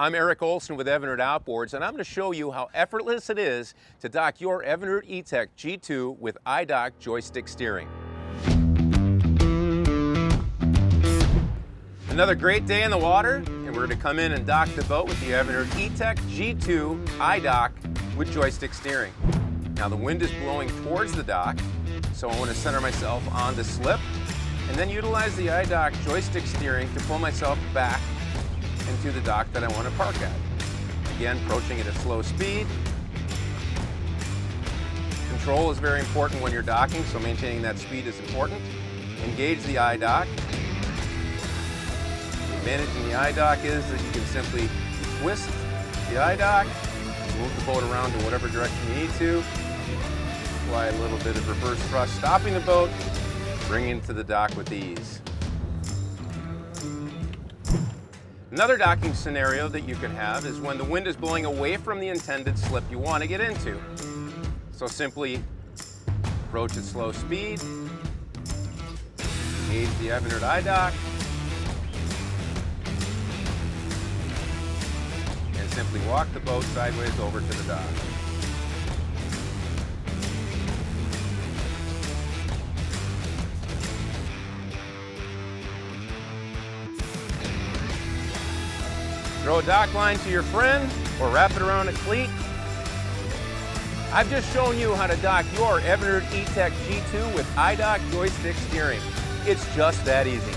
I'm Eric Olson with Evinrude Outboards, and I'm going to show you how effortless it is to dock your Evinrude E-Tech G2 with iDock joystick steering. Another great day in the water, and we're going to come in and dock the boat with the Evinrude E-Tech G2 iDock with joystick steering. Now the wind is blowing towards the dock, so I want to center myself on the slip, and then utilize the iDock joystick steering to pull myself back into the dock that I want to park at. Again, approaching at a slow speed. Control is very important when you're docking, so maintaining that speed is important. Engage the iDock. Managing the iDock is that you can simply twist the iDock, move the boat around to whatever direction you need to, apply a little bit of reverse thrust, stopping the boat, bringing it to the dock with ease. Another docking scenario that you can have is when the wind is blowing away from the intended slip you want to get into. So simply approach at slow speed, engage the Evinrude iDock, and simply walk the boat sideways over to the dock. Throw a dock line to your friend or wrap it around a cleat. I've just shown you how to dock your Evinrude E-Tech G2 with iDock joystick steering. It's just that easy.